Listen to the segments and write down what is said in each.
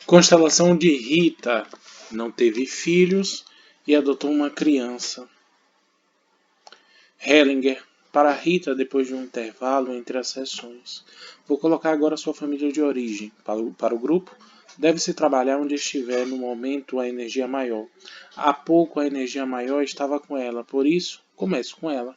Constelação de Rita não teve filhos e adotou uma criança. Hellinger, para Rita depois de um intervalo entre as sessões. Vou colocar agora sua família de origem. Para o grupo, deve-se trabalhar onde estiver no momento a energia maior. Há pouco a energia maior estava com ela, por isso, comece com ela.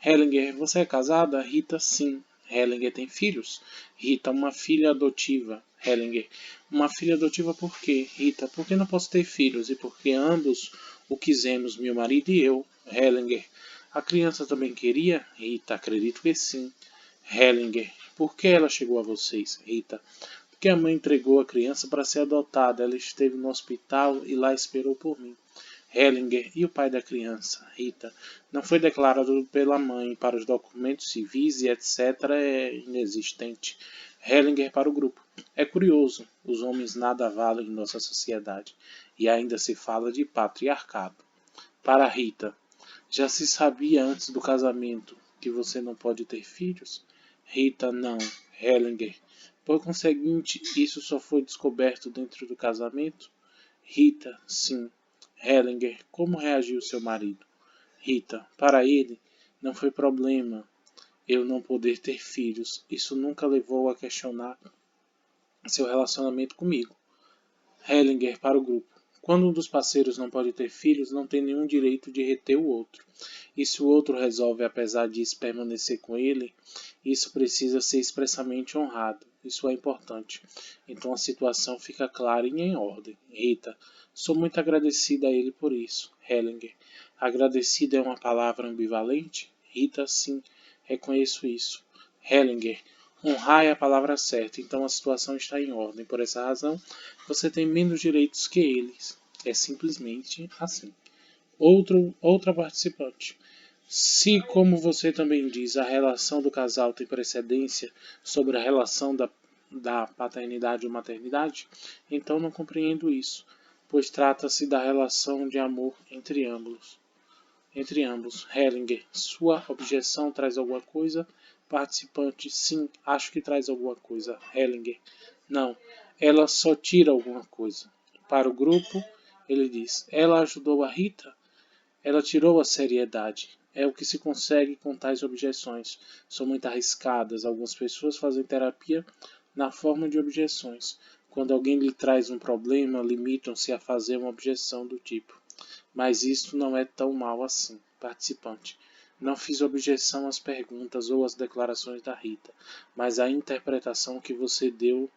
Hellinger, você é casada? Rita, sim. Hellinger tem filhos? Rita, uma filha adotiva. Hellinger, uma filha adotiva por quê? Rita, porque não posso ter filhos e porque ambos o quisemos, meu marido e eu. Hellinger, a criança também queria? Rita, acredito que sim. Hellinger, por que ela chegou a vocês? Rita, porque a mãe entregou a criança para ser adotada. Ela esteve no hospital e lá esperou por mim. Hellinger e o pai da criança, Rita, não foi declarado pela mãe para os documentos civis e etc. é inexistente. Hellinger para o grupo. É curioso, os homens nada valem em nossa sociedade e ainda se fala de patriarcado. Para Rita, já se sabia antes do casamento que você não pode ter filhos? Rita, não. Hellinger, por conseguinte, isso só foi descoberto dentro do casamento? Rita, sim. Hellinger, como reagiu seu marido? Rita, para ele, não foi problema eu não poder ter filhos. Isso nunca levou a questionar seu relacionamento comigo. Hellinger, para o grupo. Quando um dos parceiros não pode ter filhos, não tem nenhum direito de reter o outro. E se o outro resolve, apesar disso, permanecer com ele, isso precisa ser expressamente honrado. Isso é importante. Então a situação fica clara e em ordem. Rita, sou muito agradecida a ele por isso. Hellinger, agradecida é uma palavra ambivalente? Rita, sim, reconheço isso. Hellinger, honrar é a palavra certa, então a situação está em ordem. Por essa razão, você tem menos direitos que eles. É simplesmente assim. Outra participante. Se, como você também diz, a relação do casal tem precedência sobre a relação da paternidade ou maternidade, então não compreendo isso, pois trata-se da relação de amor entre ambos. Hellinger, sua objeção traz alguma coisa? Participante, sim, acho que traz alguma coisa. Hellinger, não, ela só tira alguma coisa. Para o grupo, ele diz, ela ajudou a Rita? Ela tirou a seriedade. É o que se consegue com tais objeções. São muito arriscadas. Algumas pessoas fazem terapia na forma de objeções. Quando alguém lhe traz um problema, limitam-se a fazer uma objeção do tipo. Mas isso não é tão mal assim. Participante. Não fiz objeção às perguntas ou às declarações da Rita, mas à interpretação que você deu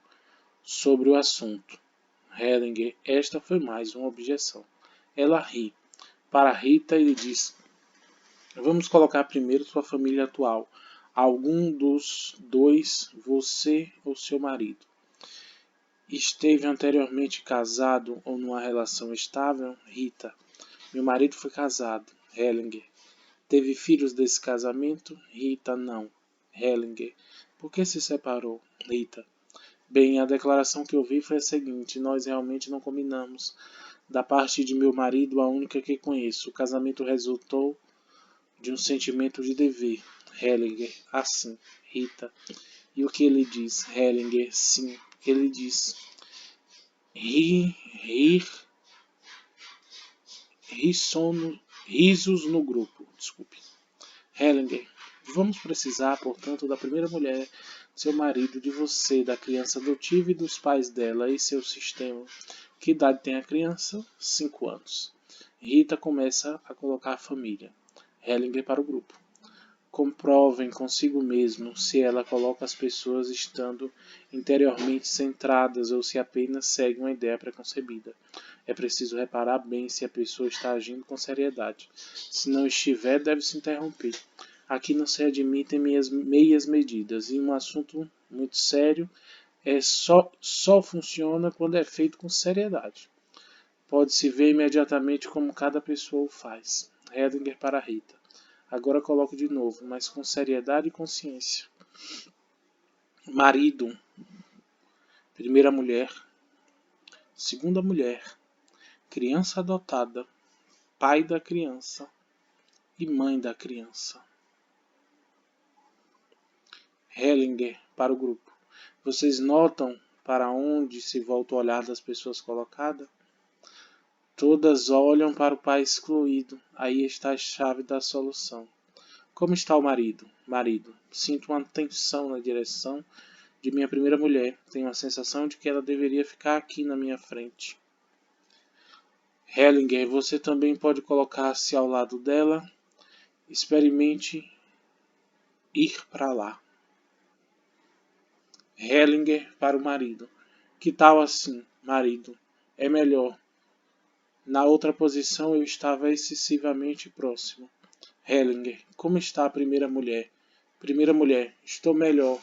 sobre o assunto. Hellinger, esta foi mais uma objeção. Ela ri. Para Rita, ele diz: vamos colocar primeiro sua família atual. Algum dos dois, você ou seu marido, esteve anteriormente casado ou numa relação estável? Rita, meu marido foi casado. Hellinger, teve filhos desse casamento? Rita, não. Hellinger, por que se separou? Rita, bem, a declaração que eu vi foi a seguinte: nós realmente não combinamos. Da parte de meu marido, a única que conheço, o casamento resultou de um sentimento de dever. Hellinger, assim. Rita, e o que ele diz? Hellinger, sim. Ele diz: rir, risos no grupo. Desculpe. Hellinger, vamos precisar, portanto, da primeira mulher, seu marido, de você, da criança adotiva e dos pais dela e seu sistema. Que idade tem a criança? 5 anos. Rita começa a colocar a família. Hellinger para o grupo. Comprovem consigo mesmo se ela coloca as pessoas estando interiormente centradas ou se apenas segue uma ideia preconcebida. É preciso reparar bem se a pessoa está agindo com seriedade. Se não estiver, deve-se interromper. Aqui não se admitem meias medidas e um assunto muito sério só funciona quando é feito com seriedade. Pode-se ver imediatamente como cada pessoa o faz. Hellinger para Rita. Agora coloco de novo, mas com seriedade e consciência. Marido, primeira mulher, segunda mulher, criança adotada, pai da criança e mãe da criança. Hellinger para o grupo. Vocês notam para onde se volta o olhar das pessoas colocadas? Todas olham para o pai excluído. Aí está a chave da solução. Como está o marido? Marido. Sinto uma tensão na direção de minha primeira mulher. Tenho a sensação de que ela deveria ficar aqui na minha frente. Hellinger, você também pode colocar-se ao lado dela. Experimente ir para lá. Hellinger para o marido. Que tal assim, marido? É melhor. Na outra posição eu estava excessivamente próximo. Hellinger, como está a primeira mulher? Primeira mulher, estou melhor.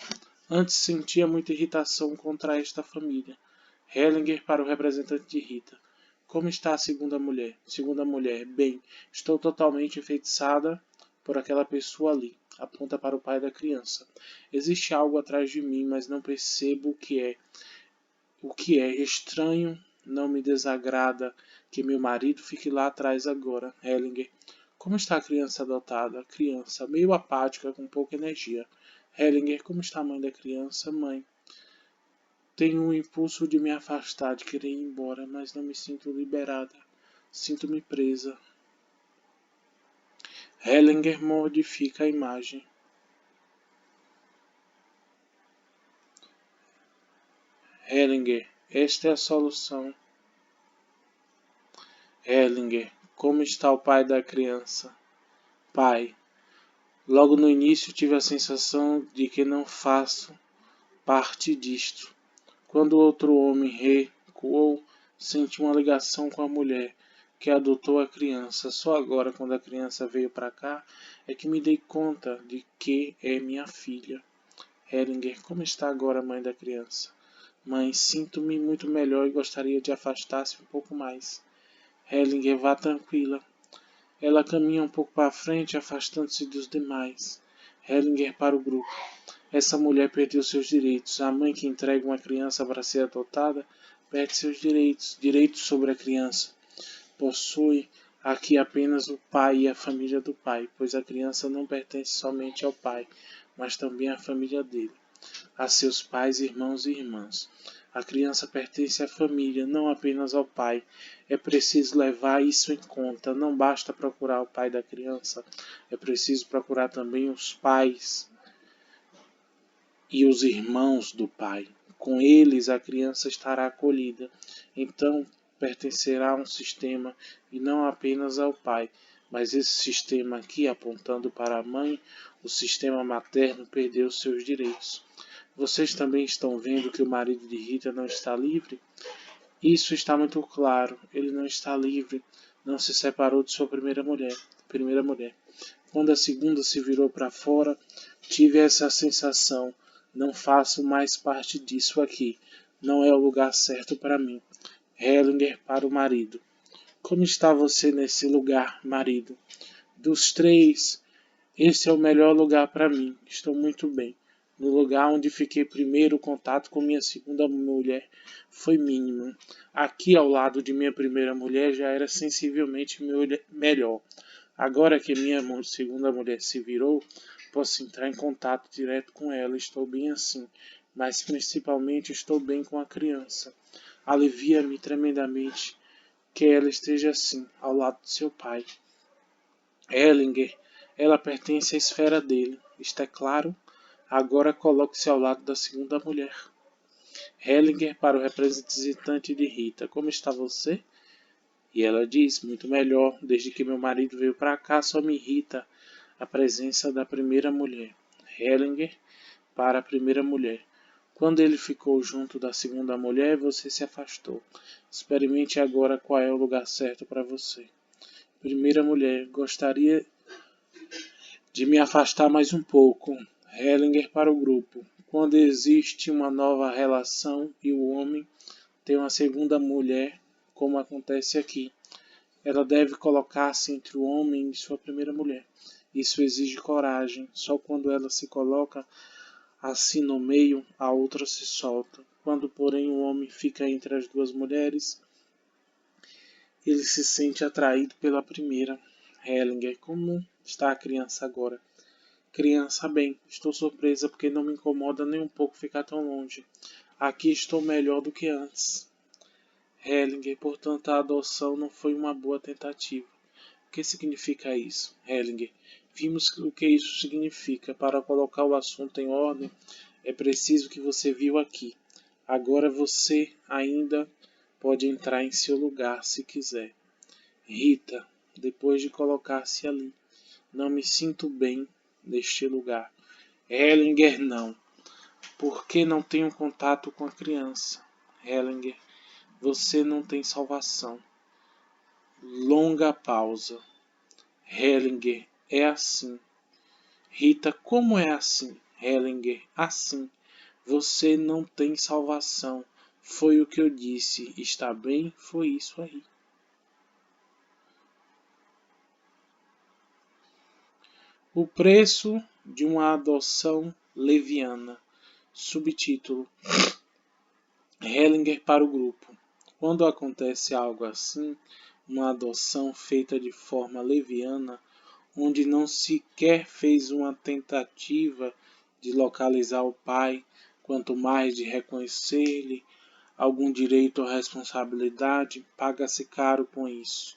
Antes sentia muita irritação contra esta família. Hellinger para o representante de Rita. Como está a segunda mulher? Segunda mulher, bem, estou totalmente enfeitiçada por aquela pessoa ali. Aponta para o pai da criança. Existe algo atrás de mim, mas não percebo o que é. O que é estranho, não me desagrada que meu marido fique lá atrás agora. Hellinger. Como está a criança adotada? Criança, meio apática, com pouca energia. Hellinger, como está a mãe da criança? Mãe. Tenho um impulso de me afastar, de querer ir embora, mas não me sinto liberada. Sinto-me presa. Hellinger modifica a imagem. Hellinger, esta é a solução. Hellinger, como está o pai da criança? Pai. Logo no início tive a sensação de que não faço parte disto. Quando outro homem recuou, senti uma ligação com a mulher que adotou a criança. Só agora, quando a criança veio para cá, é que me dei conta de que é minha filha. Hellinger, como está agora a mãe da criança? Mãe, sinto-me muito melhor e gostaria de afastar-se um pouco mais. Hellinger, vá tranquila. Ela caminha um pouco para frente, afastando-se dos demais. Hellinger para o grupo. Essa mulher perdeu seus direitos. A mãe que entrega uma criança para ser adotada perde seus direitos. Direitos sobre a criança. Possui aqui apenas o pai e a família do pai, pois a criança não pertence somente ao pai, mas também à família dele, a seus pais, irmãos e irmãs. A criança pertence à família, não apenas ao pai. É preciso levar isso em conta. Não basta procurar o pai da criança, é preciso procurar também os pais e os irmãos do pai. Com eles a criança estará acolhida. Então pertencerá a um sistema e não apenas ao pai. Mas esse sistema aqui, apontando para a mãe, o sistema materno, perdeu seus direitos. Vocês também estão vendo que o marido de Rita não está livre? Isso está muito claro. Ele não está livre. Não se separou de sua primeira mulher. Quando a segunda se virou para fora, tive essa sensação. Não faço mais parte disso aqui. Não é o lugar certo para mim. Hellinger para o marido. Como está você nesse lugar, marido? Dos três, esse é o melhor lugar para mim. Estou muito bem. No lugar onde fiquei primeiro, o contato com minha segunda mulher foi mínimo. Aqui, ao lado de minha primeira mulher, já era sensivelmente melhor. Agora que minha segunda mulher se virou, posso entrar em contato direto com ela. Estou bem assim, mas principalmente estou bem com a criança. Alivia-me tremendamente que ela esteja assim, ao lado de seu pai. Hellinger, ela pertence à esfera dele. Está claro? Agora coloque-se ao lado da segunda mulher. Hellinger para o representante de Rita. Como está você? E ela diz, muito melhor, desde que meu marido veio para cá, só me irrita a presença da primeira mulher. Hellinger para a primeira mulher. Quando ele ficou junto da segunda mulher, você se afastou. Experimente agora qual é o lugar certo para você. Primeira mulher, gostaria de me afastar mais um pouco. Hellinger para o grupo. Quando existe uma nova relação e o homem tem uma segunda mulher, como acontece aqui, ela deve colocar-se entre o homem e sua primeira mulher. Isso exige coragem. Só quando ela se coloca assim no meio, a outra se solta. Quando, porém, o homem fica entre as duas mulheres, ele se sente atraído pela primeira. Hellinger, como está a criança agora? Criança, bem, estou surpresa porque não me incomoda nem um pouco ficar tão longe. Aqui estou melhor do que antes. Hellinger, portanto, a adoção não foi uma boa tentativa. O que significa isso, Hellinger? Vimos o que isso significa. Para colocar o assunto em ordem, é preciso que você viu aqui. Agora você ainda pode entrar em seu lugar se quiser. Rita, depois de colocar-se ali, não me sinto bem neste lugar. Hellinger, não. Por que não tenho contato com a criança? Hellinger, você não tem salvação. Longa pausa. Hellinger, é assim. Rita, como é assim? Hellinger, assim. Você não tem salvação. Foi o que eu disse. Está bem? Foi isso aí. O preço de uma adoção leviana. Subtítulo: Hellinger para o grupo. Quando acontece algo assim, uma adoção feita de forma leviana, onde não sequer fez uma tentativa de localizar o pai, quanto mais de reconhecer-lhe algum direito ou responsabilidade, paga-se caro com isso.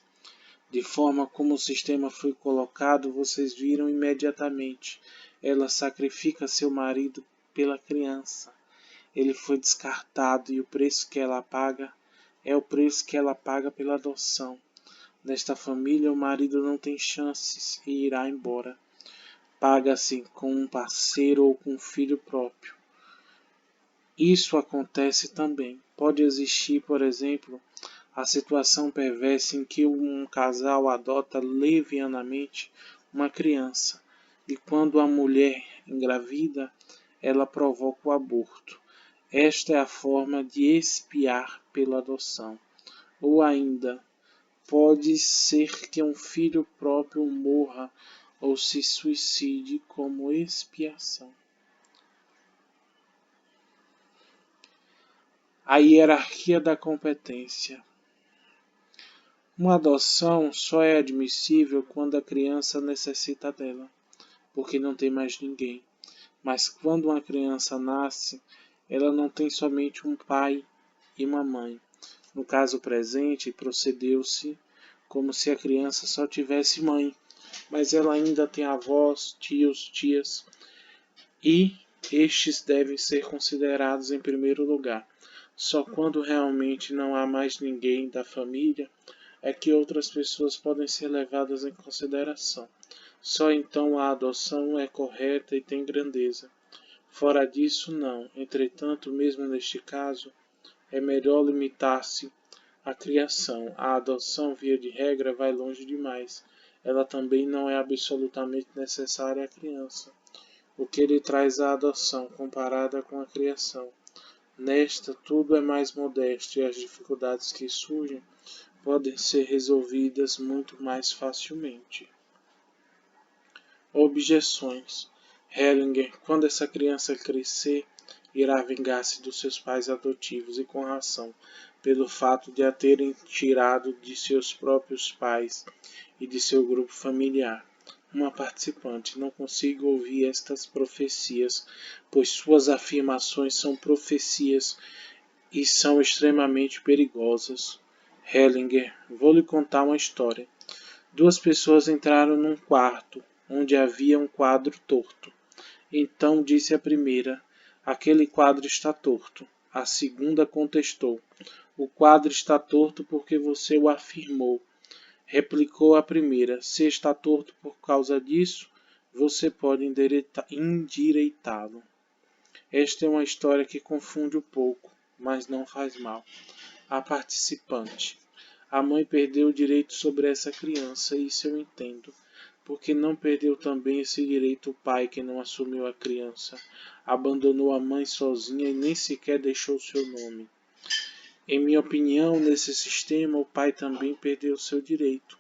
De forma como o sistema foi colocado, vocês viram imediatamente. Ela sacrifica seu marido pela criança. Ele foi descartado e o preço que ela paga é o preço que ela paga pela adoção. Nesta família, o marido não tem chances e irá embora. Paga-se com um parceiro ou com um filho próprio. Isso acontece também. Pode existir, por exemplo, a situação perversa em que um casal adota levianamente uma criança e quando a mulher engravida, ela provoca o aborto. Esta é a forma de expiar pela adoção. Ou ainda, pode ser que um filho próprio morra ou se suicide como expiação. A hierarquia da competência. Uma adoção só é admissível quando a criança necessita dela, porque não tem mais ninguém. Mas quando uma criança nasce, ela não tem somente um pai e uma mãe. No caso presente, procedeu-se como se a criança só tivesse mãe, mas ela ainda tem avós, tios, tias, e estes devem ser considerados em primeiro lugar. Só quando realmente não há mais ninguém da família é que outras pessoas podem ser levadas em consideração. Só então a adoção é correta e tem grandeza. Fora disso, não. Entretanto, mesmo neste caso, é melhor limitar-se à criação. A adoção, via de regra, vai longe demais. Ela também não é absolutamente necessária à criança. O que lhe traz a adoção comparada com a criação? Nesta, tudo é mais modesto e as dificuldades que surgem podem ser resolvidas muito mais facilmente. Objeções. Hellinger, quando essa criança crescer, irá vingar-se dos seus pais adotivos e com razão, pelo fato de a terem tirado de seus próprios pais e de seu grupo familiar. Uma participante, não consigo ouvir estas profecias, pois suas afirmações são profecias e são extremamente perigosas. Hellinger, vou lhe contar uma história. Duas pessoas entraram num quarto, onde havia um quadro torto. Então disse a primeira, aquele quadro está torto. A segunda contestou, o quadro está torto porque você o afirmou. Replicou a primeira, se está torto por causa disso, você pode endireitá-lo. Esta é uma história que confunde um pouco, mas não faz mal. A participante. A mãe perdeu o direito sobre essa criança, isso eu entendo. Porque não perdeu também esse direito o pai que não assumiu a criança, abandonou a mãe sozinha e nem sequer deixou seu nome. Em minha opinião, nesse sistema, o pai também perdeu seu direito.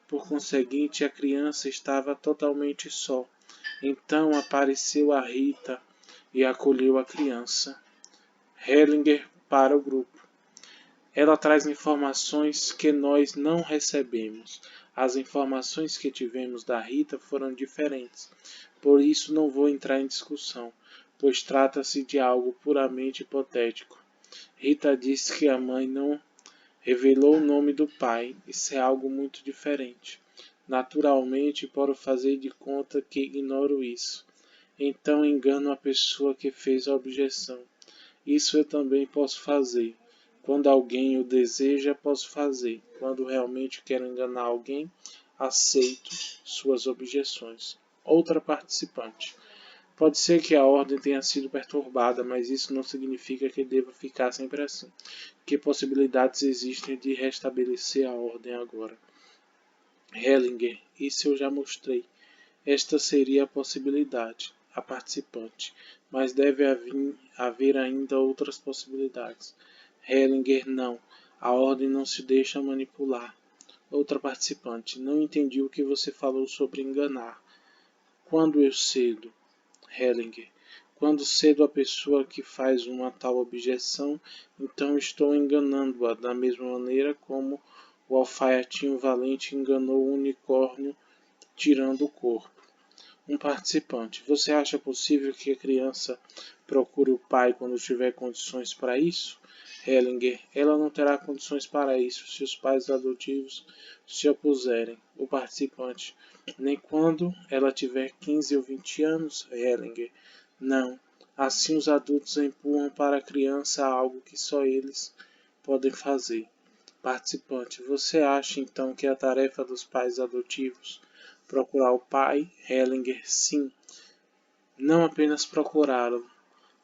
Por conseguinte, a criança estava totalmente só. Então apareceu a Rita e acolheu a criança. Hellinger para o grupo. Ela traz informações que nós não recebemos. As informações que tivemos da Rita foram diferentes. Por isso não vou entrar em discussão. pois trata-se de algo puramente hipotético. Rita disse que a mãe não revelou o nome do pai. Isso é algo muito diferente. Naturalmente, posso fazer de conta que ignoro isso. Então engano a pessoa que fez a objeção. Isso eu também posso fazer. Quando alguém o deseja, posso fazer. Quando realmente quero enganar alguém, aceito suas objeções. Outra participante. Pode ser que a ordem tenha sido perturbada, mas isso não significa que deva ficar sempre assim. Que possibilidades existem de restabelecer a ordem agora? Hellinger, isso eu já mostrei. Esta seria a possibilidade, a participante, mas deve haver ainda outras possibilidades. Hellinger, não. A ordem não se deixa manipular. Outra participante, não entendi o que você falou sobre enganar. Quando eu cedo? Hellinger, quando cedo a pessoa que faz uma tal objeção, então estou enganando-a da mesma maneira como o alfaiatinho valente enganou o unicórnio tirando o corpo. Um participante, você acha possível que a criança procure o pai quando tiver condições para isso? Hellinger, ela não terá condições para isso se os pais adotivos se opuserem. O participante, nem quando ela tiver 15 ou 20 anos? Hellinger, não. Assim os adultos empurram para a criança algo que só eles podem fazer. Participante, você acha então que é a tarefa dos pais adotivos procurar o pai? Hellinger, sim. Não apenas procurá-lo,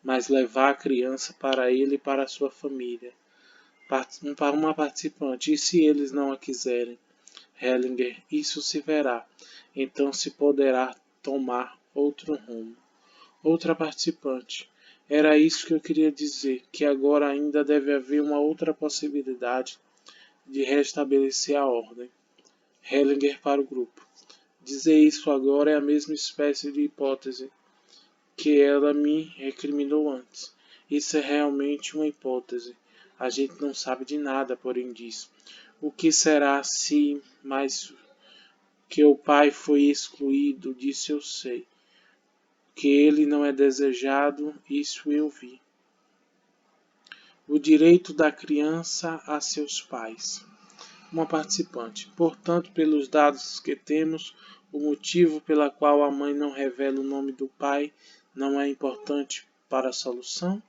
mas levar a criança para ele e para a sua família. Para uma participante, e se eles não a quiserem? Hellinger, isso se verá. Então se poderá tomar outro rumo. Outra participante, era isso que eu queria dizer, que agora ainda deve haver uma outra possibilidade de restabelecer a ordem. Hellinger para o grupo. Dizer isso agora é a mesma espécie de hipótese que ela me recriminou antes. Isso é realmente uma hipótese. A gente não sabe de nada, porém diz. O que será se mais que o pai foi excluído? Disse eu sei. Que ele não é desejado, isso eu vi. O direito da criança a seus pais. Uma participante. Portanto, pelos dados que temos, o motivo pela qual a mãe não revela o nome do pai não é importante para a solução?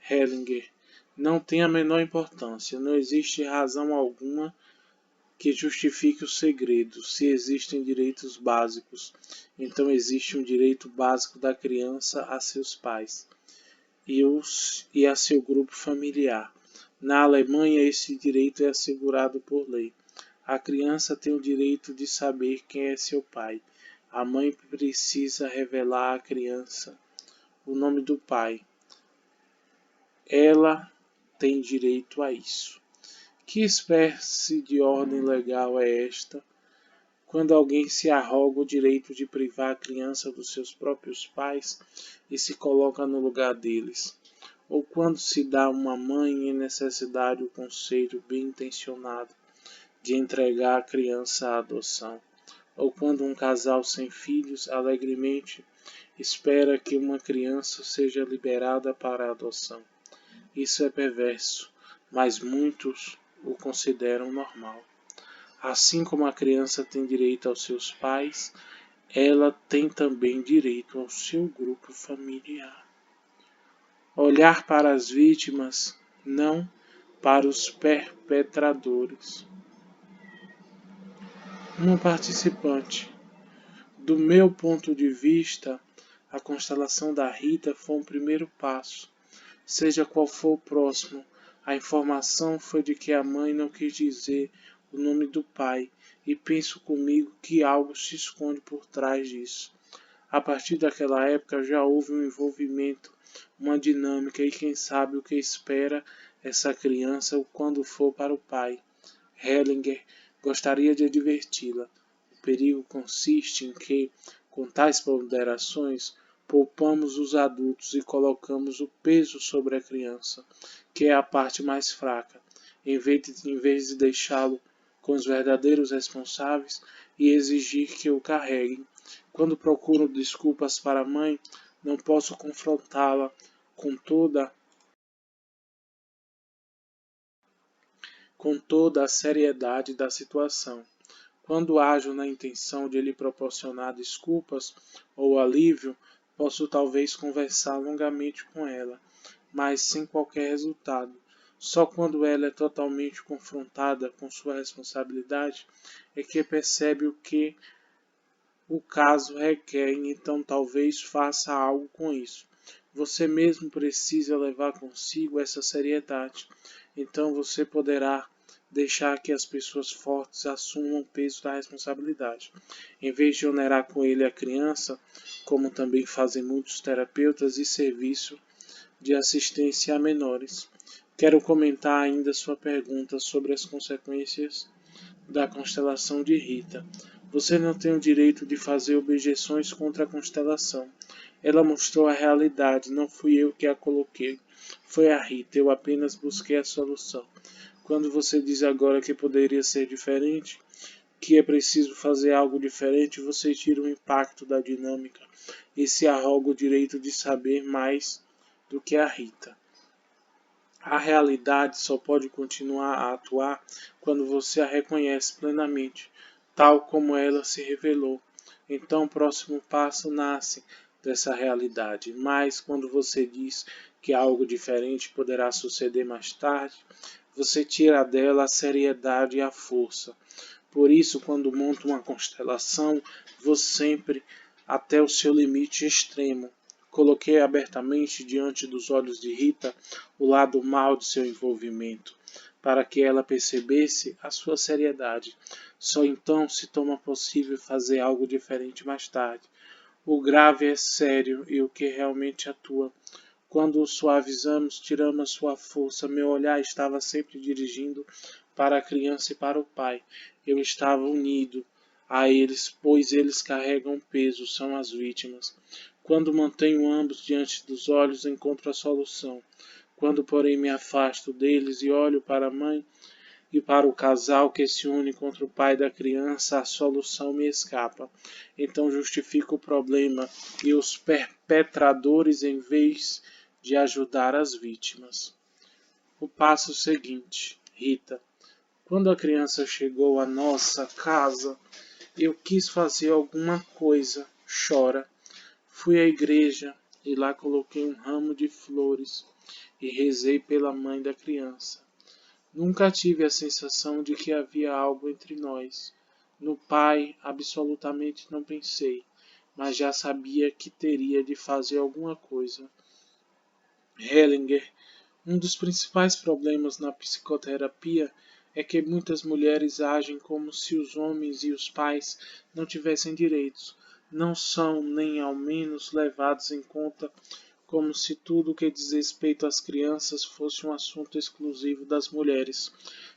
Hellinger. Não tem a menor importância. Não existe razão alguma que justifique o segredo. Se existem direitos básicos, então existe um direito básico da criança a seus pais e a seu grupo familiar. Na Alemanha, esse direito é assegurado por lei. A criança tem o direito de saber quem é seu pai. A mãe precisa revelar à criança o nome do pai. Ela tem direito a isso. Que espécie de ordem legal é esta? Quando alguém se arroga o direito de privar a criança dos seus próprios pais e se coloca no lugar deles. Ou quando se dá a uma mãe em necessidade o conselho bem intencionado de entregar a criança à adoção. Ou quando um casal sem filhos alegremente espera que uma criança seja liberada para a adoção. Isso é perverso, mas muitos o consideram normal. Assim como a criança tem direito aos seus pais, ela tem também direito ao seu grupo familiar. Olhar para as vítimas, não para os perpetradores. Uma participante. Do meu ponto de vista, a constelação da Rita foi um primeiro passo. Seja qual for o próximo, a informação foi de que a mãe não quis dizer o nome do pai, e penso comigo que algo se esconde por trás disso. A partir daquela época já houve um envolvimento, uma dinâmica e quem sabe o que espera essa criança quando for para o pai. Hellinger gostaria de adverti-la. O perigo consiste em que, com tais ponderações, poupamos os adultos e colocamos o peso sobre a criança, que é a parte mais fraca, em vez de deixá-lo com os verdadeiros responsáveis e exigir que o carreguem. Quando procuro desculpas para a mãe, Não posso confrontá-la com toda a seriedade da situação. Quando ajo na intenção de lhe proporcionar desculpas ou alívio, posso talvez conversar longamente com ela, mas sem qualquer resultado. Só quando ela é totalmente confrontada com sua responsabilidade é que percebe o que o caso requer e então talvez faça algo com isso. Você mesmo precisa levar consigo essa seriedade. Então você poderá deixar que as pessoas fortes assumam o peso da responsabilidade. Em vez de onerar com ele a criança, como também fazem muitos terapeutas e serviço de assistência a menores. Quero comentar ainda sua pergunta sobre as consequências da constelação de Rita. Você não tem o direito de fazer objeções contra a constelação. Ela mostrou a realidade, não fui eu que a coloquei. Foi a Rita, eu apenas busquei a solução. Quando você diz agora que poderia ser diferente, que é preciso fazer algo diferente, você tira o impacto da dinâmica e se arroga o direito de saber mais do que a Rita. A realidade só pode continuar a atuar quando você a reconhece plenamente, tal como ela se revelou. Então o próximo passo nasce dessa realidade. Mas quando você diz que algo diferente poderá suceder mais tarde, você tira dela a seriedade e a força. Por isso, quando monta uma constelação, vou sempre até o seu limite extremo. Coloquei abertamente diante dos olhos de Rita o lado mau de seu envolvimento, para que ela percebesse a sua seriedade. Só então se torna possível fazer algo diferente mais tarde. O grave é sério e o que realmente atua. Quando o suavizamos, tiramos sua força. Meu olhar estava sempre dirigindo para a criança e para o pai. Eu estava unido a eles, pois eles carregam peso, são as vítimas. Quando mantenho ambos diante dos olhos, encontro a solução. Quando, porém, me afasto deles e olho para a mãe e para o casal que se une contra o pai da criança, a solução me escapa. Então justifico o problema e os perpetradores em vez de ajudar as vítimas. O passo seguinte, Rita. Quando a criança chegou à nossa casa, eu quis fazer alguma coisa. Chora. Fui à igreja e lá coloquei um ramo de flores e rezei pela mãe da criança. Nunca tive a sensação de que havia algo entre nós. No pai, absolutamente não pensei, mas já sabia que teria de fazer alguma coisa. Hellinger, um dos principais problemas na psicoterapia é que muitas mulheres agem como se os homens e os pais não tivessem direitos. Não são, nem ao menos, levados em conta como se tudo o que diz respeito às crianças fosse um assunto exclusivo das mulheres.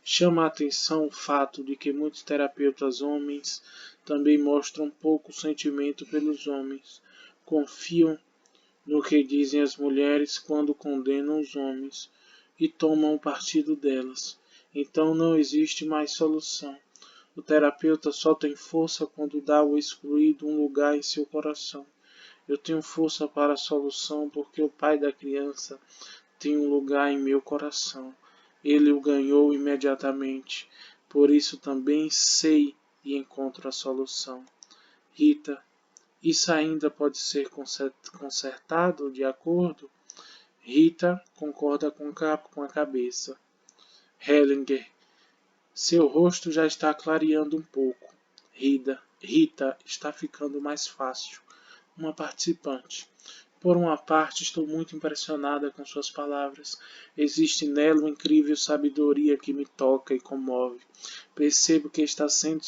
Chama a atenção o fato de que muitos terapeutas homens também mostram pouco sentimento pelos homens. Confiam no que dizem as mulheres quando condenam os homens e tomam o partido delas. Então não existe mais solução. O terapeuta só tem força quando dá ao excluído um lugar em seu coração. Eu tenho força para a solução porque o pai da criança tem um lugar em meu coração. Ele o ganhou imediatamente. Por isso também sei e encontro a solução. Rita, isso ainda pode ser consertado de acordo? Rita concorda com a cabeça. Hellinger, seu rosto já está clareando um pouco. Rita está ficando mais fácil. Uma participante. Por uma parte, estou muito impressionada com suas palavras. Existe nela uma incrível sabedoria que me toca e comove. Percebo que está sendo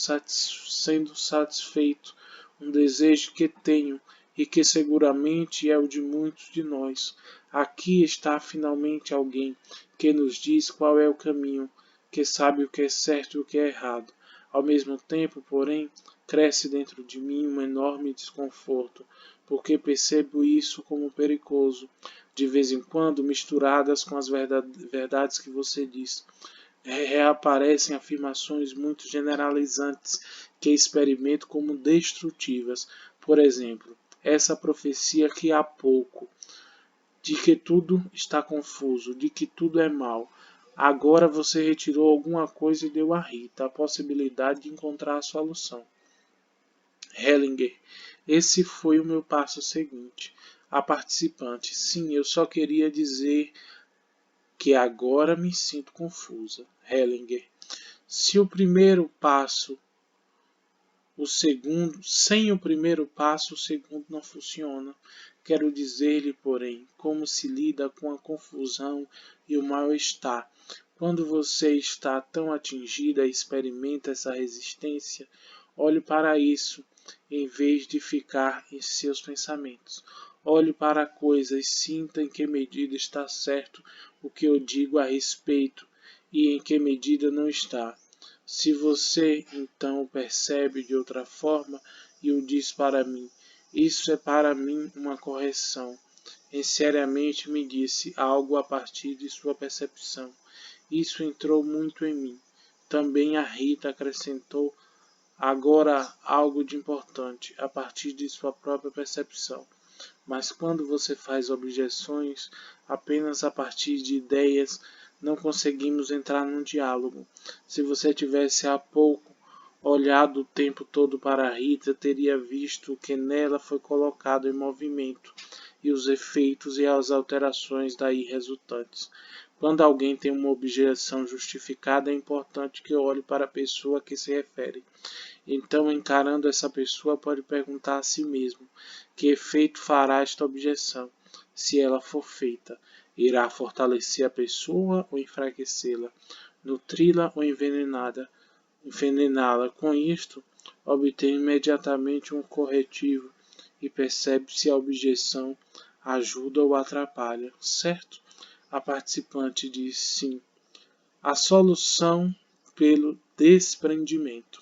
satisfeito um desejo que tenho e que seguramente é o de muitos de nós. Aqui está finalmente alguém que nos diz qual é o caminho, que sabe o que é certo e o que é errado. Ao mesmo tempo, porém, cresce dentro de mim um enorme desconforto, porque percebo isso como perigoso, de vez em quando misturadas com as verdades que você diz. Reaparecem afirmações muito generalizantes que experimento como destrutivas. Por exemplo, essa profecia que há pouco, de que tudo está confuso, de que tudo é mal. Agora você retirou alguma coisa e deu a Rita a possibilidade de encontrar a solução. Hellinger, esse foi o meu passo seguinte. A participante, sim, eu só queria dizer que agora me sinto confusa. Hellinger, se o primeiro passo, o segundo, sem o primeiro passo, o segundo não funciona. Quero dizer-lhe, porém, como se lida com a confusão e o mal-estar. Quando você está tão atingida e experimenta essa resistência, olhe para isso, em vez de ficar em seus pensamentos. Olhe para a coisa e sinta em que medida está certo o que eu digo a respeito e em que medida não está. Se você então o percebe de outra forma e o diz para mim, isso é para mim uma correção. E seriamente me disse algo a partir de sua percepção. Isso entrou muito em mim. Também a Rita acrescentou agora algo de importante, a partir de sua própria percepção. Mas quando você faz objeções apenas a partir de ideias, não conseguimos entrar num diálogo. Se você tivesse há pouco olhado o tempo todo para a Rita, teria visto o que nela foi colocado em movimento e os efeitos e as alterações daí resultantes. Quando alguém tem uma objeção justificada, é importante que olhe para a pessoa a que se refere. Então, encarando essa pessoa, pode perguntar a si mesmo: que efeito fará esta objeção? Se ela for feita, irá fortalecer a pessoa ou enfraquecê-la? Nutri-la ou envenená-la? Com isto, obtém imediatamente um corretivo e percebe se a objeção ajuda ou atrapalha, certo? A participante diz sim. A solução pelo desprendimento.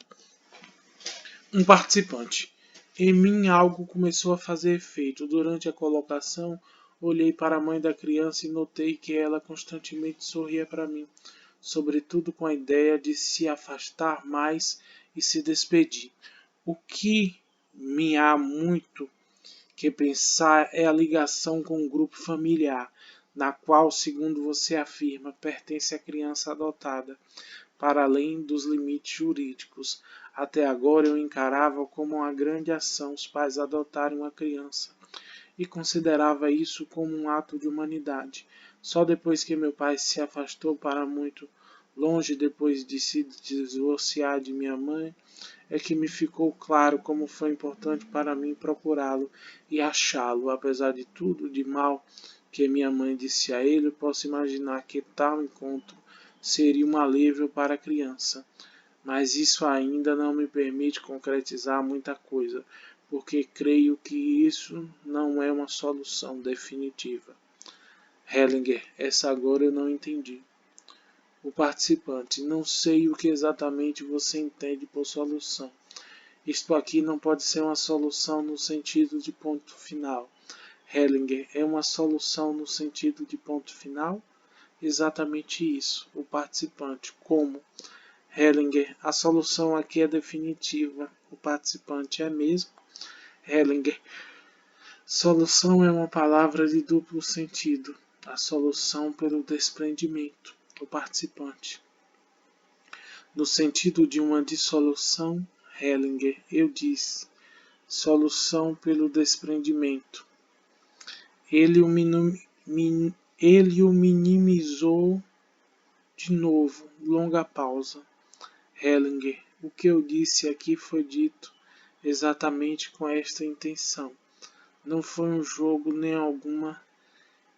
Um participante. Em mim algo começou a fazer efeito. Durante a colocação, olhei para a mãe da criança e notei que ela constantemente sorria para mim, sobretudo com a ideia de se afastar mais e se despedir. O que me há muito que pensar é a ligação com o grupo familiar, na qual, segundo você afirma, pertence a criança adotada, para além dos limites jurídicos. Até agora eu encarava como uma grande ação os pais adotarem uma criança e considerava isso como um ato de humanidade. Só depois que meu pai se afastou para muito longe, depois de se divorciar de minha mãe, é que me ficou claro como foi importante para mim procurá-lo e achá-lo. Apesar de tudo de mal que minha mãe disse a ele, eu posso imaginar que tal encontro seria um alívio para a criança. Mas isso ainda não me permite concretizar muita coisa, porque creio que isso não é uma solução definitiva. Hellinger, essa agora eu não entendi. O participante, não sei o que exatamente você entende por solução. Isto aqui não pode ser uma solução no sentido de ponto final. Hellinger, é uma solução no sentido de ponto final? Exatamente isso. O participante, como? Hellinger, a solução aqui é definitiva. O participante é mesmo? Hellinger, solução é uma palavra de duplo sentido. A solução pelo desprendimento. O participante. No sentido de uma dissolução, Hellinger, eu disse, solução pelo desprendimento. Ele o minimizou de novo, longa pausa. Hellinger, o que eu disse aqui foi dito exatamente com esta intenção. Não foi um jogo nem alguma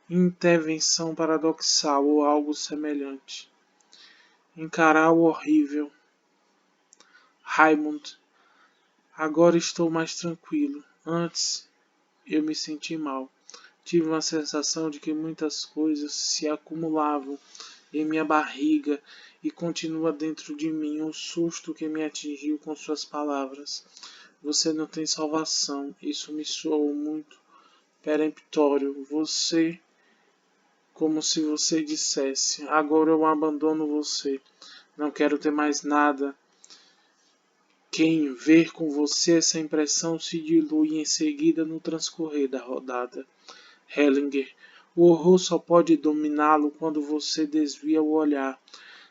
intervenção paradoxal ou algo semelhante. Encarar o horrível. Raymond, agora estou mais tranquilo. Antes eu me senti mal. Tive uma sensação de que muitas coisas se acumulavam em minha barriga e continua dentro de mim um susto que me atingiu com suas palavras. Você não tem salvação. Isso me soou muito peremptório. Você, como se você dissesse, agora eu abandono você. Não quero ter mais nada Quem ver com você essa impressão se dilui em seguida no transcorrer da rodada. Hellinger. O horror só pode dominá-lo quando você desvia o olhar.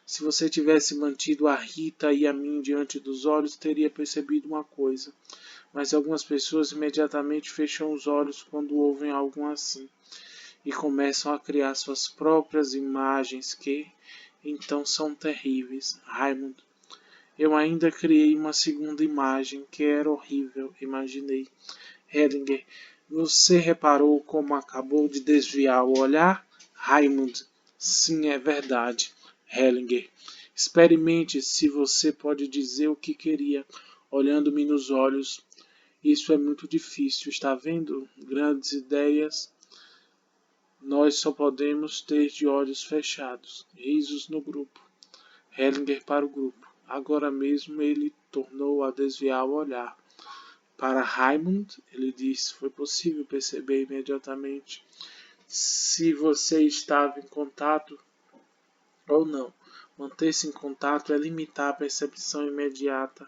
Se você tivesse mantido a Rita e a mim diante dos olhos, teria percebido uma coisa. Mas algumas pessoas imediatamente fecham os olhos quando ouvem algo assim e começam a criar suas próprias imagens que, então, são terríveis. Raymond. Eu ainda criei uma segunda imagem que era horrível, imaginei. Hellinger. Você reparou como acabou de desviar o olhar? Raymond. Sim, é verdade. Hellinger. Experimente se você pode dizer o que queria, olhando-me nos olhos. Isso é muito difícil, está vendo? Grandes ideias nós só podemos ter de olhos fechados. Risos no grupo. Hellinger para o grupo. Agora mesmo ele tornou a desviar o olhar. Para Raymond, ele disse, foi possível perceber imediatamente se você estava em contato ou não. Manter-se em contato é limitar a percepção imediata.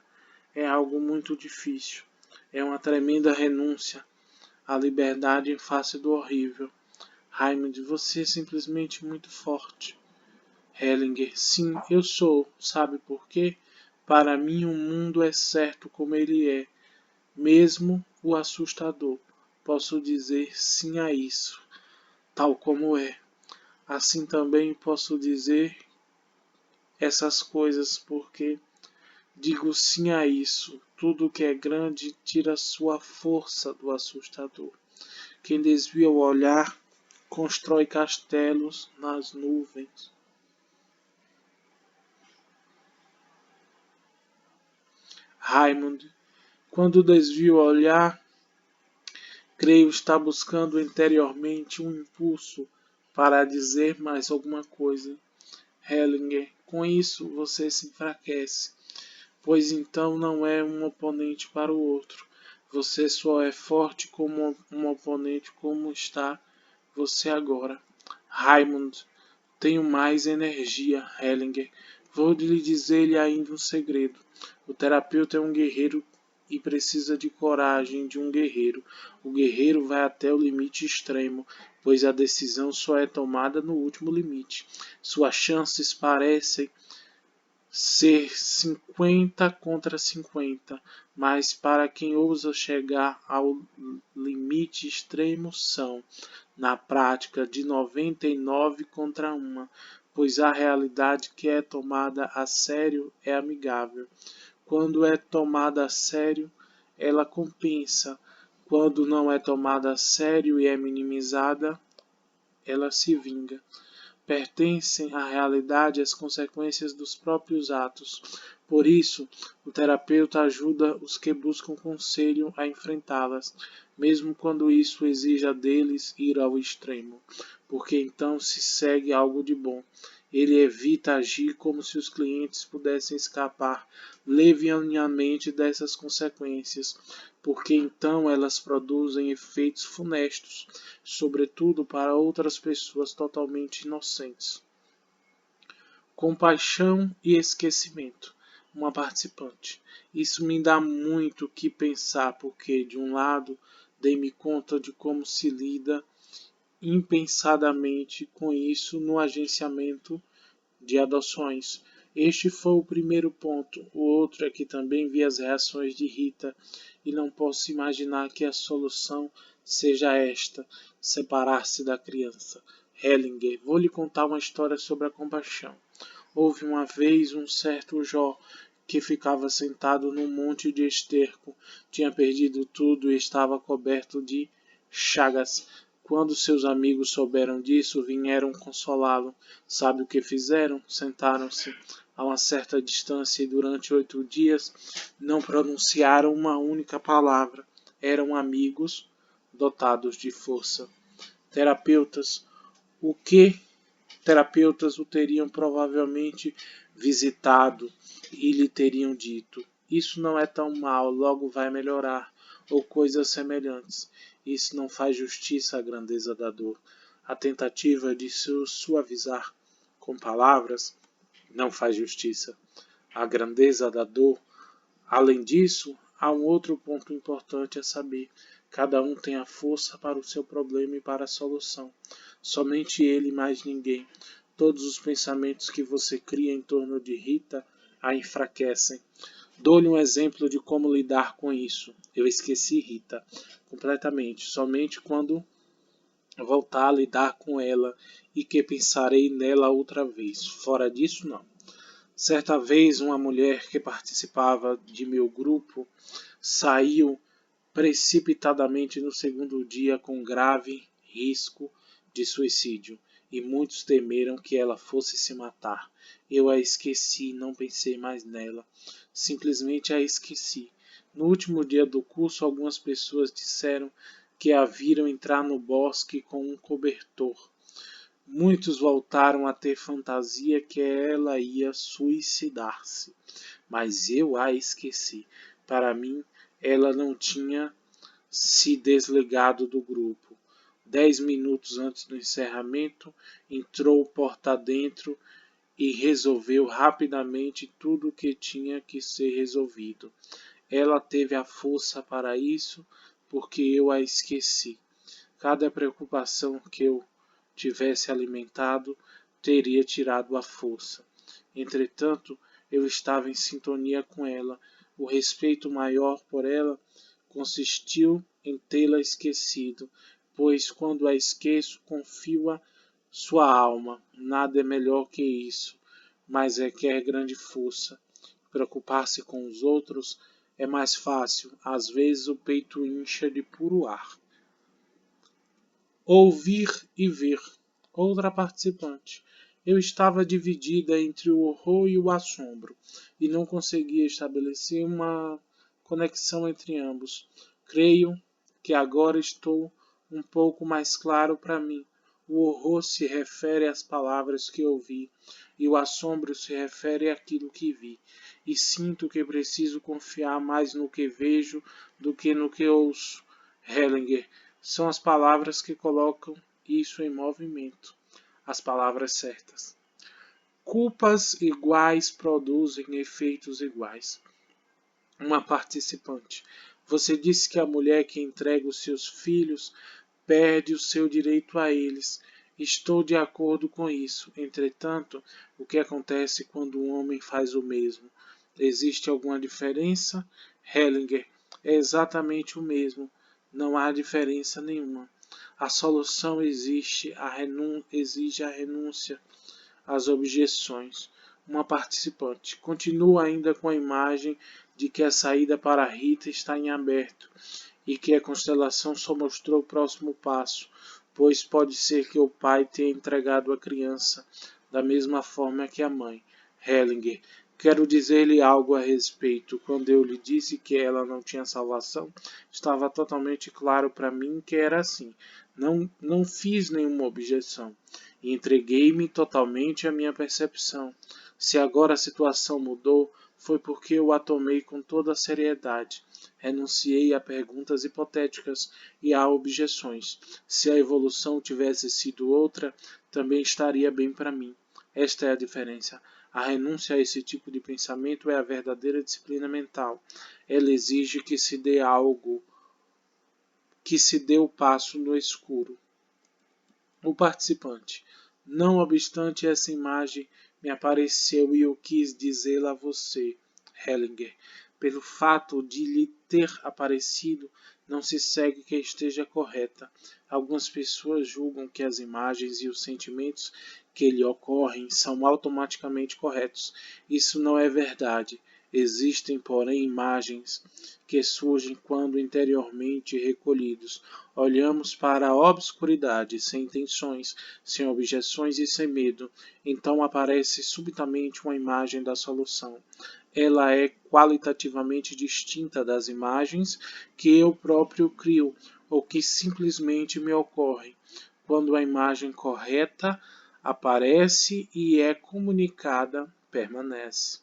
É algo muito difícil. É uma tremenda renúncia à liberdade em face do horrível. Raymond, você é simplesmente muito forte. Hellinger, sim, eu sou. Sabe por quê? Para mim o mundo é certo como ele é, mesmo o assustador. Posso dizer sim a isso, tal como é. Assim também posso dizer essas coisas porque digo sim a isso. Tudo que é grande tira sua força do assustador. Quem desvia o olhar constrói castelos nas nuvens. Raymond, quando desvio o olhar, creio estar buscando interiormente um impulso para dizer mais alguma coisa. Hellinger, com isso você se enfraquece, pois então não é um oponente para o outro. Você só é forte como um oponente como está você agora. Raymond, tenho mais energia, Hellinger. Vou lhe dizer-lhe ainda um segredo. O terapeuta é um guerreiro e precisa de coragem de um guerreiro. O guerreiro vai até o limite extremo, pois a decisão só é tomada no último limite. Suas chances parecem ser 50 contra 50, mas para quem ousa chegar ao limite extremo são, na prática, de 99 contra 1, pois a realidade que é tomada a sério é amigável. Quando é tomada a sério, ela compensa. Quando não é tomada a sério e é minimizada, ela se vinga. Pertencem à realidade as consequências dos próprios atos. Por isso, o terapeuta ajuda os que buscam conselho a enfrentá-las, mesmo quando isso exija deles ir ao extremo, porque então se segue algo de bom. Ele evita agir como se os clientes pudessem escapar levianamente dessas consequências, porque então elas produzem efeitos funestos, sobretudo para outras pessoas totalmente inocentes. Compaixão e esquecimento. Uma participante. Isso me dá muito o que pensar, porque, de um lado, dei-me conta de como se lida impensadamente com isso no agenciamento de adoções. Este foi o primeiro ponto. O outro é que também vi as reações de Rita e não posso imaginar que a solução seja esta: separar-se da criança. Hellinger, vou lhe contar uma história sobre a compaixão. Houve uma vez um certo Jó que ficava sentado num monte de esterco, tinha perdido tudo e estava coberto de chagas. Quando seus amigos souberam disso, vieram consolá-lo. Sabe o que fizeram? Sentaram-se a uma certa distância e durante 8 dias não pronunciaram uma única palavra. Eram amigos dotados de força. Terapeutas, o que terapeutas o teriam provavelmente visitado e lhe teriam dito: isso não é tão mal, logo vai melhorar, ou coisas semelhantes. Isso não faz justiça à grandeza da dor. A tentativa de suavizar com palavras não faz justiça. A grandeza da dor, Além disso, há um outro ponto importante a saber. Cada um tem a força para o seu problema e para a solução. Somente ele e mais ninguém. Todos os pensamentos que você cria em torno de Rita a enfraquecem. Dou-lhe um exemplo de como lidar com isso. Eu esqueci Rita completamente, somente quando voltar a lidar com ela e que pensarei nela outra vez. Fora disso, não. Certa vez, uma mulher que participava de meu grupo saiu precipitadamente no segundo dia com grave risco de suicídio, e muitos temeram que ela fosse se matar. Eu a esqueci, não pensei mais nela. Simplesmente a esqueci. No último dia do curso, algumas pessoas disseram que a viram entrar no bosque com um cobertor. Muitos voltaram a ter fantasia que ela ia suicidar-se, mas eu a esqueci. Para mim, ela não tinha se desligado do grupo. 10 minutos antes do encerramento, entrou porta dentro e resolveu rapidamente tudo o que tinha que ser resolvido. Ela teve a força para isso porque eu a esqueci. Cada preocupação que eu tivesse alimentado teria tirado a força. Entretanto, eu estava em sintonia com ela. O respeito maior por ela consistiu em tê-la esquecido, pois quando a esqueço, confio a sua alma. Nada é melhor que isso, mas requer grande força. Preocupar-se com os outros é mais fácil. Às vezes o peito incha de puro ar. Ouvir e ver. Outra participante. Eu estava dividida entre o horror e o assombro, e não conseguia estabelecer uma conexão entre ambos. Creio que agora estou um pouco mais claro para mim. O horror se refere às palavras que ouvi, e o assombro se refere àquilo que vi. E sinto que preciso confiar mais no que vejo do que no que ouço. Hellinger. São as palavras que colocam isso em movimento, as palavras certas. Culpas iguais produzem efeitos iguais. Uma participante. Você disse que a mulher que entrega os seus filhos perde o seu direito a eles. Estou de acordo com isso. Entretanto, o que acontece quando um homem faz o mesmo? Existe alguma diferença? Hellinger. É exatamente o mesmo. Não há diferença nenhuma. A solução exige a renúncia às objeções. Uma participante continua ainda com a imagem de que a saída para Rita está em aberto e que a constelação só mostrou o próximo passo, pois pode ser que o pai tenha entregado a criança da mesma forma que a mãe. Hellinger. Quero dizer-lhe algo a respeito. Quando eu lhe disse que ela não tinha salvação, estava totalmente claro para mim que era assim. Não fiz nenhuma objeção. E entreguei-me totalmente à minha percepção. Se agora a situação mudou, foi porque eu a tomei com toda a seriedade. Renunciei a perguntas hipotéticas e a objeções. Se a evolução tivesse sido outra, também estaria bem para mim. Esta é a diferença. A renúncia a esse tipo de pensamento é a verdadeira disciplina mental. Ela exige que se dê algo, que se dê o passo no escuro. O participante. Não obstante essa imagem me apareceu e eu quis dizê-la a você, Hellinger. Pelo fato de lhe ter aparecido, não se segue que esteja correta. Algumas pessoas julgam que as imagens e os sentimentos que lhe ocorrem são automaticamente corretos. Isso não é verdade. Existem, porém, imagens que surgem quando interiormente recolhidos. Olhamos para a obscuridade sem intenções, sem objeções e sem medo. Então aparece subitamente uma imagem da solução. Ela é qualitativamente distinta das imagens que eu próprio crio ou que simplesmente me ocorrem. Quando a imagem correta aparece e é comunicada, permanece.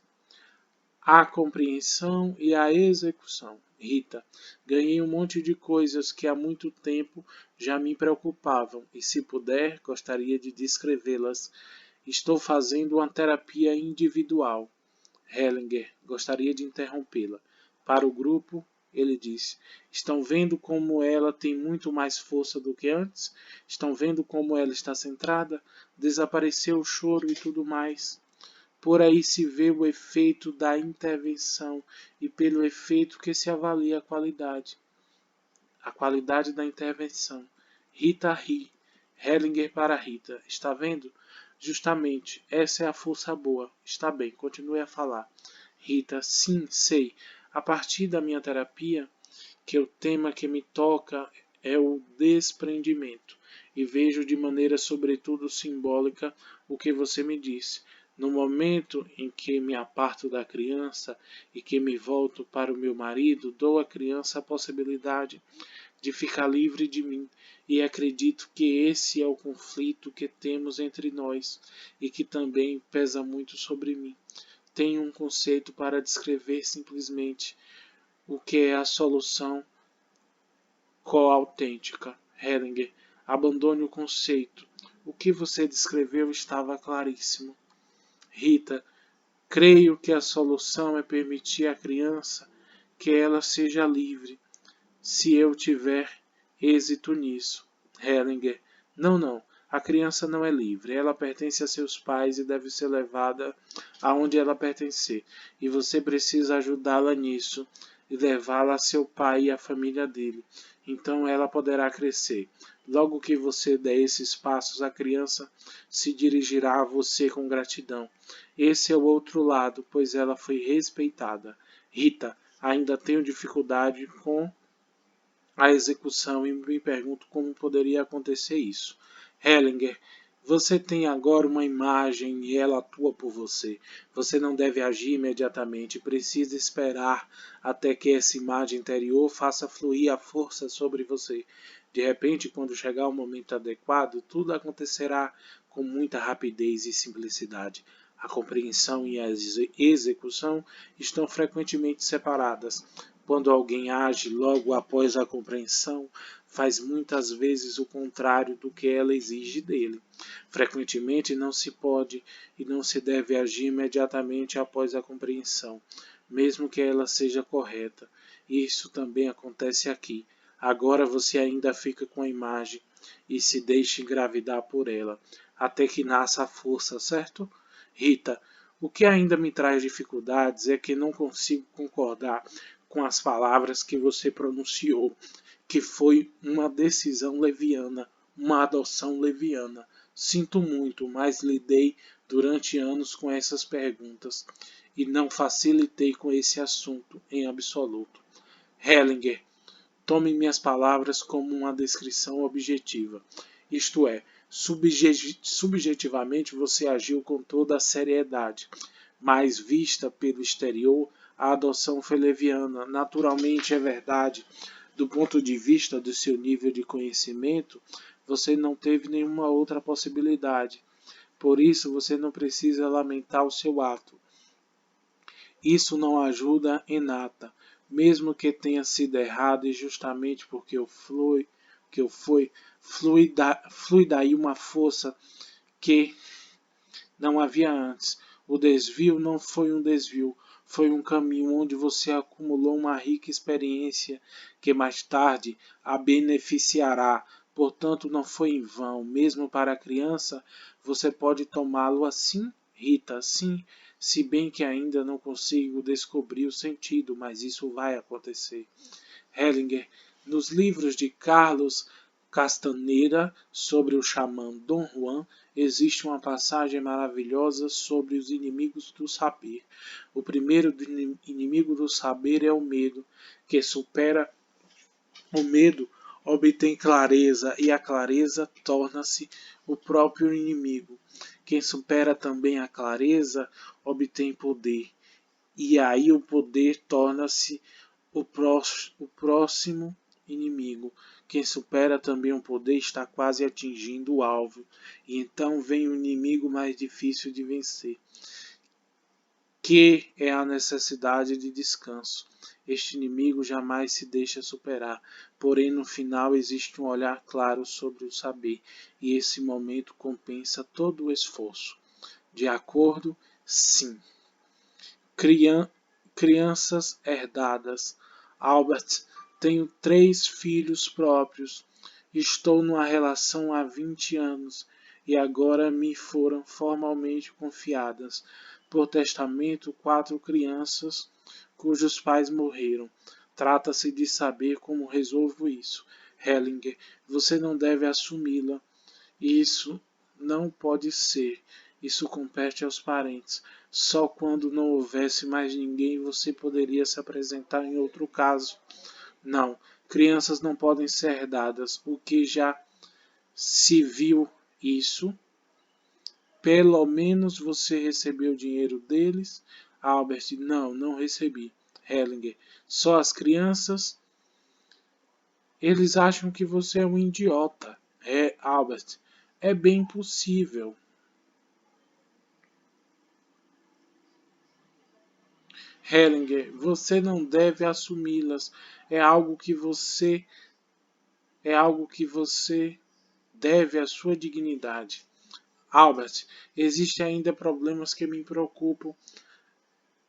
A compreensão e a execução. Rita, ganhei um monte de coisas que há muito tempo já me preocupavam e, se puder, gostaria de descrevê-las. Estou fazendo uma terapia individual. Hellinger, gostaria de interrompê-la. Para o grupo, ele disse: estão vendo como ela tem muito mais força do que antes? Estão vendo como ela está centrada? Desapareceu o choro e tudo mais. Por aí se vê o efeito da intervenção e pelo efeito que se avalia a qualidade. A qualidade da intervenção. Rita ri. Hellinger para Rita. Está vendo? Justamente, essa é a força boa. Está bem, continue a falar. Rita, sim, sei. A partir da minha terapia, que o tema que me toca é o desprendimento. E vejo de maneira sobretudo simbólica o que você me disse. No momento em que me aparto da criança e que me volto para o meu marido, dou à criança a possibilidade de ficar livre de mim. E acredito que esse é o conflito que temos entre nós e que também pesa muito sobre mim. Tenho um conceito para descrever simplesmente o que é a solução co-autêntica. Hellinger, abandone o conceito. O que você descreveu estava claríssimo. Rita, creio que a solução é permitir à criança que ela seja livre, se eu tiver êxito nisso. Hellinger, não, não. A criança não é livre. Ela pertence a seus pais e deve ser levada aonde ela pertencer. E você precisa ajudá-la nisso e levá-la a seu pai e à família dele. Então ela poderá crescer. Logo que você der esses passos, a criança se dirigirá a você com gratidão. Esse é o outro lado, pois ela foi respeitada. Rita, ainda tenho dificuldade com a execução e me pergunto como poderia acontecer isso. Hellinger, você tem agora uma imagem e ela atua por você. Você não deve agir imediatamente, precisa esperar até que essa imagem interior faça fluir a força sobre você. De repente, quando chegar o momento adequado, tudo acontecerá com muita rapidez e simplicidade. A compreensão e a execução estão frequentemente separadas. Quando alguém age logo após a compreensão, faz muitas vezes o contrário do que ela exige dele. Frequentemente não se pode e não se deve agir imediatamente após a compreensão, mesmo que ela seja correta. Isso também acontece aqui. Agora você ainda fica com a imagem e se deixa engravidar por ela, até que nasça a força, certo? Rita, o que ainda me traz dificuldades é que não consigo concordar com as palavras que você pronunciou, que foi uma decisão leviana, uma adoção leviana. Sinto muito, mas lidei durante anos com essas perguntas e não facilitei com esse assunto em absoluto. Hellinger, tome minhas palavras como uma descrição objetiva. Isto é, subjetivamente você agiu com toda a seriedade, mas vista pelo exterior, a adoção foi leviana. Naturalmente é verdade. Do ponto de vista do seu nível de conhecimento, você não teve nenhuma outra possibilidade. Por isso, você não precisa lamentar o seu ato. Isso não ajuda em nada, mesmo que tenha sido errado e justamente porque flui daí uma força que não havia antes. O desvio não foi um desvio, foi um caminho onde você acumulou uma rica experiência que mais tarde a beneficiará. Portanto, não foi em vão. Mesmo para a criança, você pode tomá-lo assim, Rita, sim, se bem que ainda não consigo descobrir o sentido, mas isso vai acontecer. Hellinger, nos livros de Carlos Castaneda sobre o xamã Dom Juan, existe uma passagem maravilhosa sobre os inimigos do saber. O primeiro inimigo do saber é o medo, que supera o medo, obtém clareza, e a clareza torna-se o próprio inimigo. Quem supera também a clareza obtém poder, e aí o poder torna-se o próximo inimigo. Quem supera também o poder está quase atingindo o alvo, e então vem o inimigo mais difícil de vencer, que é a necessidade de descanso. Este inimigo jamais se deixa superar, porém no final existe um olhar claro sobre o saber, e esse momento compensa todo o esforço. De acordo? Sim. Crianças herdadas. Albert, tenho 3 filhos próprios. Estou numa relação há 20 anos e agora me foram formalmente confiadas, por testamento, 4 crianças cujos pais morreram. Trata-se de saber como resolvo isso. Hellinger, você não deve assumi-la. Isso não pode ser. Isso compete aos parentes. Só quando não houvesse mais ninguém você poderia se apresentar em outro caso. Não, crianças não podem ser herdadas. O que já se viu isso? Pelo menos você recebeu o dinheiro deles? Albert, não, não recebi. Hellinger, só as crianças? Eles acham que você é um idiota. É, Albert, é bem possível. Hellinger, você não deve assumi-las. É algo que você é algo que você deve à sua dignidade. Albert, existem ainda problemas que me preocupam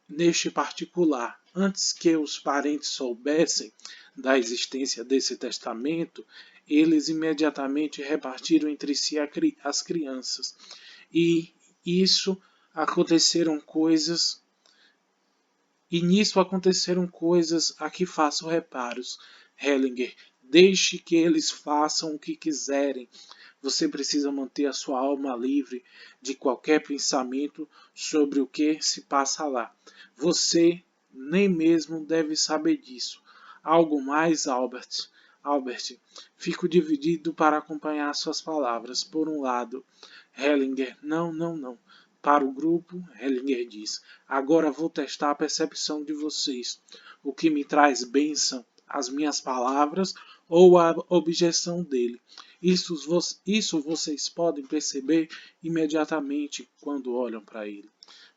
neste particular. Antes que os parentes soubessem da existência desse testamento, eles imediatamente repartiram entre si as crianças. E isso aconteceram coisas E nisso aconteceram coisas a que faço reparos. Hellinger, deixe que eles façam o que quiserem. Você precisa manter a sua alma livre de qualquer pensamento sobre o que se passa lá. Você nem mesmo deve saber disso. Algo mais, Albert? Albert, fico dividido para acompanhar suas palavras. Por um lado, Hellinger, não, não, não. Para o grupo, Hellinger diz: agora vou testar a percepção de vocês. O que me traz bênção, as minhas palavras ou a objeção dele. Isso vocês podem perceber imediatamente quando olham para ele.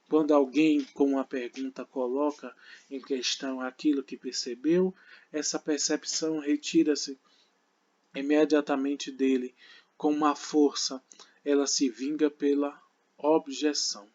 Quando alguém com uma pergunta coloca em questão aquilo que percebeu, essa percepção retira-se imediatamente dele com uma força. Ela se vinga pela objeção.